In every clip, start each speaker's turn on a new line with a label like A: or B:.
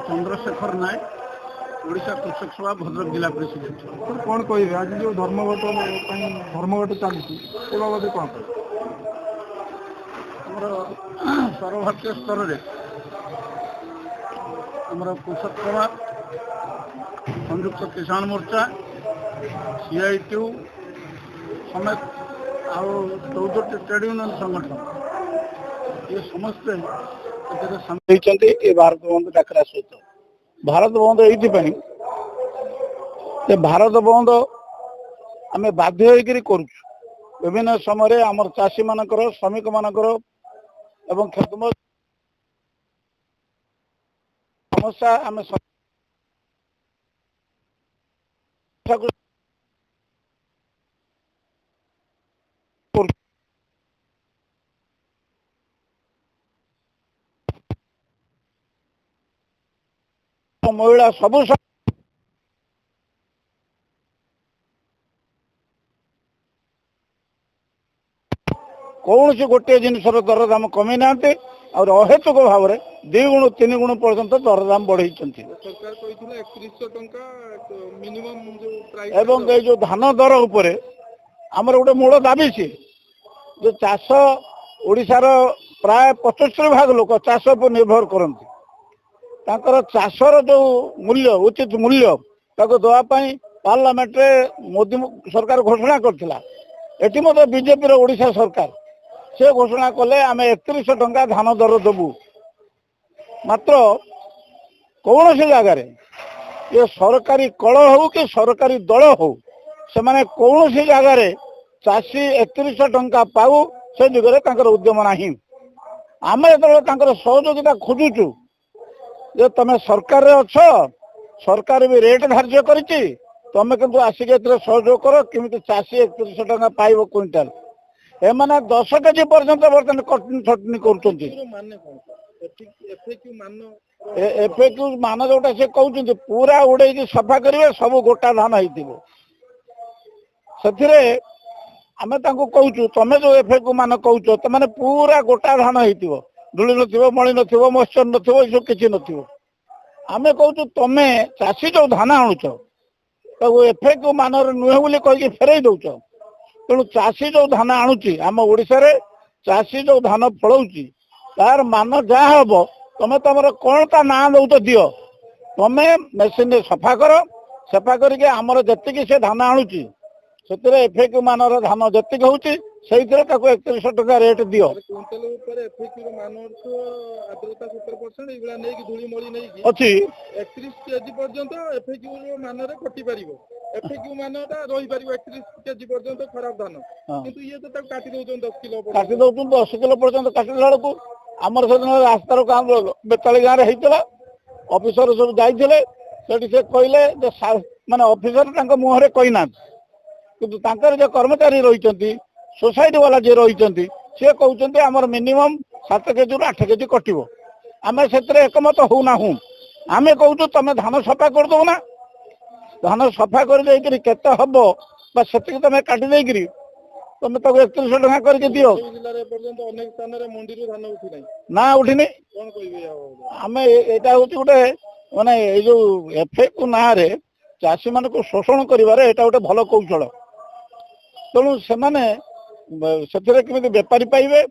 A: चंद्रशेखर नायक ओडिशा कृषक सभा भद्रक जिला प्रेसिडेंट।
B: कौन कहे आज जो धर्मघट चलती बाबद कौन कह
A: सर्वभारतीय स्तर में आमर कृषक सभा संयुक्त किसान मोर्चा सीआईटीयू समेत आउ 14 ट्रेड यूनियन संगठन ये समस्ते भारत बंद डाकरा सहित भारत बंद ये भारत बंद आम बाध्य कर विभिन्न समय आमर चाषी मानकर श्रमिक मानकर एवं समस्या आम महिला सबू कौन सी गोटे जिनसर दरदाम कमी ना और अहेतुक भाव में 2 गुण 3 गुण पर्यंत दरदाम बढ़े एवं ये जो धान दर उपरे आमर गोटे मूल दाबी सी जो चाष ओडिशार प्राय 75% लोक चाष पर निर्भर करती चाषर जो मूल्य उचित मूल्य देवाई पार्लियामेंट रे मोदी सरकार घोषणा करथिला एटी मत बीजेपी ओडिशा सरकार से घोषणा कले आम 3100 टंका धान दर देबू मात्र कौन सी जगार ये सरकारी कल हो कि सरकारी दल हो से माने कौन सी जगार चाषी 3100 टंका पाऊ से दिगरे उद्यम नहीं आम जो सहयोगिता खोजुचु जे तुम सरकार रे अच्छ सरकार भी रेट धार्य करिछि तुम किंतु आसिक सहयोग कर किमिति चाषी 3100 टंका पाइब क्विंटाल एमाने 10 केजी पर्यंत बर्तन कटनी छटनी एफएक्यू मान जोटा से कहते पूरा उड़े सफा करेंगे सब गोटा धान होथिरे आमे तांको कहूँ तमें जो एफएक्यू मान कहूच तमाने पूरा गोटा धान हो धूली नथिबो मणि नथिबो मॉइस्चर नथिबो ये किछि नथिबो आमे कहूँ तमें चाषी जो धान आणुच एफएक्यू मानर नुहे बोली कहि फेरई दउच तेणु चाषी जो धान आणुची आम ओडिशा रे चाषी जो धान फलाउची तार मान जहाँ हम तुम तुम कौन ता ना दौच दियो तुम मेसीन सफा कर सफा करके आमर जी से धान आणुची से एफएक्यू मानर धान जी हूँ से 3100 टका रेट दियो अच्छी
B: 31 केजी पर्यंत एफएक्यू मान रे कटि परिबो एफएक्यू मानटा रही परिबो 31 केजी पर्यंत खराब धान किंतु ये तो काटी दउछन 10 किलो
A: काटी दउछन 10 किलो पर्यंत काटिला बेलू आमर से रास्तार काम बेताली गाँव में होता ऑफिसर सब जाइए से कहले माने ऑफिसर मुहरे कहना किंतु जो कर्मचारी रही सोसाइटी वाला जी रही सी कहते आमर मिनिमम 7 केजी 8 केजी कटो आम से एकमत होना हूँ आम कहूँ तुम धान सफा कर दो ना धान सफा कर केते हम से तुम काटी देकरी तुम 3100 टका करके दियो ना उठिनी आम यहाँ हूँ गोटे माने जो एफएक्यू ना चाषी मान को शोषण करिवारे एटा गोटे भल कौशल तेणु से बेपारी पाइबे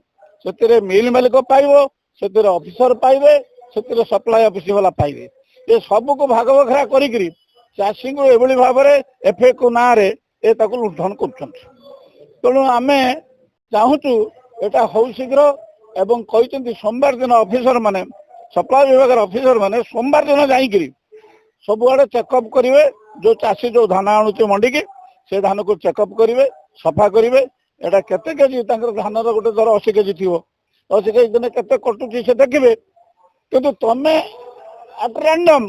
A: से मिल मालिक पाइबो से ऑफिसर पाइबे से सप्लाई ऑफिस वाला पाइबे ये सब को भाग बखरा करी चाषी को एभली भाव में एफएक्यू ना लुंठन कर तेणु आम चाहूँ एटा हो शीघ्र एवं कहते सोमवार दिन ऑफिसर माने सप्लाई विभाग ऑफिसर माने सोमवार दिन जाइकरी सबुआड़े चेकअप करेंगे जो चाषी जो धान आणुचे मंडी की से धान को चेकअप करेंगे सफा करेंगे एटा केते केजी धान गोटे धर 80 केजी थी 80 केजी दिन केते कटुची से देखिए किंतु तुम at random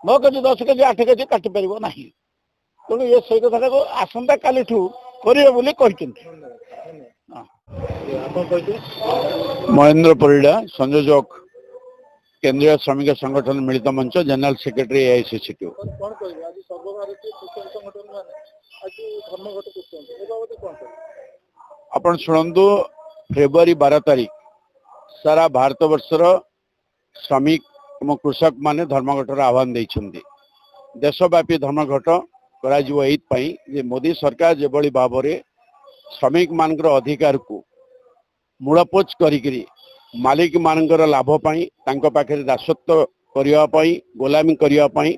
A: 9 KG 10 KG 8 KG काटी पार ना तेणु ये से कथा को आसंता काली करेंगे बोली
C: महेंद्र परिडा संयोजक केंद्रीय श्रमिक संगठन मिलित मंच जनरल सेक्रेटरी एआईसीसीटीयू आपण शुणु फेब्रुआरी 12 तारीख सारा भारत वर्षर श्रमिक एवं कृषक माने धर्मघटर आह्वान देइछन्ति। देशव्यापी धर्मघट करा जिवो एइतपई जे मोदी सरकार जेबळी भाबरे श्रमिक मानकर अधिकार को मूलपोच करिकरी मालिक मानकर लाभ पाई तांको पाखरे दासत्व करिया पाई गोलामी करिया पाई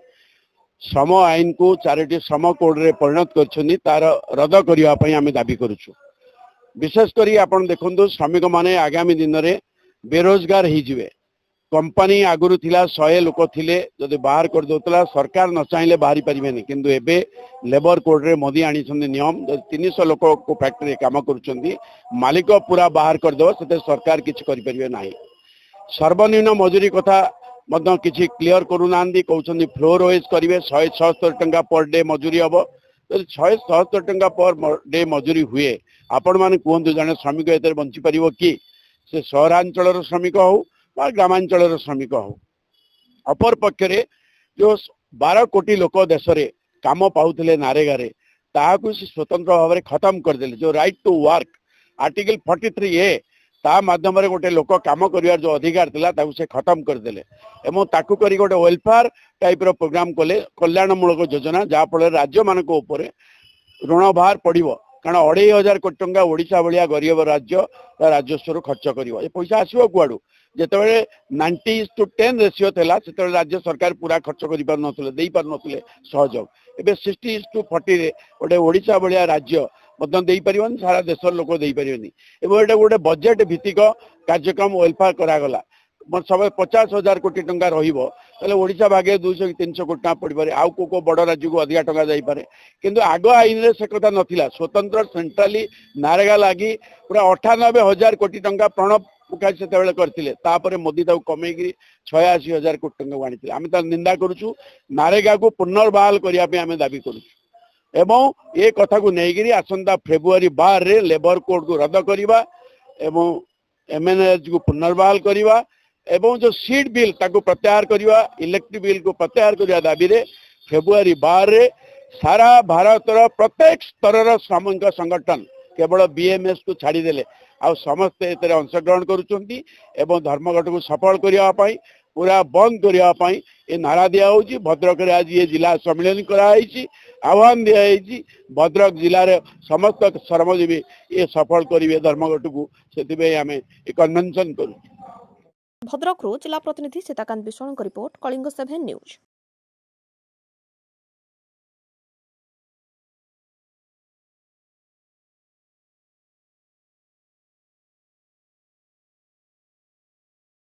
C: श्रम आईन को 4टी श्रम कोड रे परिणत करछन्ति तार रद्द करिया पाई आमे दाबी करूछु। विशेष करी आपण देखंतु श्रमिक माने आगामी दिन रे बेरोजगार ही जिवे। कंपनी आगुरु थिला 100 लोक थिले जदि बाहर कर दोतला सरकार न चाहिले बाहरी परिबेनी किंतु एबे लेबर कोड रे मोदी आनी छन्ति नियम 300 लोक को फैक्ट्री काम करूछन्ति मालिक पूरा बाहर कर दो सेते सरकार किछ करि परिबे नाही। सर्वनिम्न मजूरी कथा मध्य किछि क्लियर करू नांदी कहउछन्ति फ्लोर वाइज करिवे 176 टंका पर डे मजूरी हबो। 176 टंका पर डे मजूरी हुए आपण माने कहंतु जने श्रमिक एते बंची परिबो कि से सहरांचल श्रमिक हो ग्रामांचल श्रमिक हो। अपर पक्षरे जो 12 कोटी लोक देश रे काम पाउथिले नारेगारे ताहाकु से स्वतंत्र भाव में खत्म कर देले। जो right to work article 43A ता माध्यम रे गोटे लोक काम करिवार जो अधिकार थिला ताकु से खत्म कर देले एवं ताकु करी गोटे वेलफेयर टाइप रो प्रोग्राम कले कल्याणमूलक योजना जहा फल राज्य मानक ऊपर ऋण भार पड़िबो कारण 2500 कोटी टंका ओडिशा भलिया गरीब राज्य राजस्व खर्च करिवो। ए पैसा आसीबो कुआडू जेतेबेले 90:10 रेशियो थिला सेतेबेले राज्य सरकार पूरा खर्च करि पार नथले देई पार नथले सहयोग। एबे 60:40 रे गोटे ओडिशा भलिया राज्य मदन देई परिबन सारा देश लोक देई परिबनी एबे एटा गोटे बजेट भित्तिक कार्यक्रम वेलफेयर करा गला सब 50,000 कोटी टंका रहिबो तले ओडिशा भागे 200-300 कोटी टंका पड़ि पारे आउ को बड़ राज्य को अधिक टंका जाई पारे किंतु आग आईन रे से कथा नथिला। स्वतंत्र सेंट्रली नारेगा लागी पूरा 98,000 कोटी टंका प्रणब मुखर्जी सेतेबेले करथिले तापरे मोदी ताऊ कमेगिरी 86,000 कोटी टंका आनिथिले। आमे ता निंदा करूछु नारेगा को पुनर्बहाल करिया पे आमे दाबी करूछु एवं ए कथा को नेगिरी आसंता फेब्रुआरी 12 रे लेबर कोड को रद्द करिबा एवं एमएनएस को पुनर्बहाल करिबा एवं जो सीट बिल ताको प्रत्याहार करिबा इलेक्ट्रिक बिल को प्रत्याहार करिया दाबी रे फेब्रुआरी 12 रे सारा भारत रो प्रत्येक स्तर श्रमिक संगठन केवल बीएमएस को छाड़ी देले आ समस्ते एतरे अंशग्रहण करूचंती एवं धर्मघट को सफल करिया पाई पूरा बंद करिया पाई ए नारा दिया होची। भद्रक रे आज ये जिला सम्मेलन करा आइची आह्वान दिया आइची भद्रक जिला रे समस्त श्रमजीवी ये सफल करिवे धर्मघट को सेतिबे आमे ए कन्वेंशन करू।
D: भद्रकरू जिला प्रतिनिधि सीताकांत विश्वाणଙ୍କ रिपोर्ट कलिंग 7 न्यूज।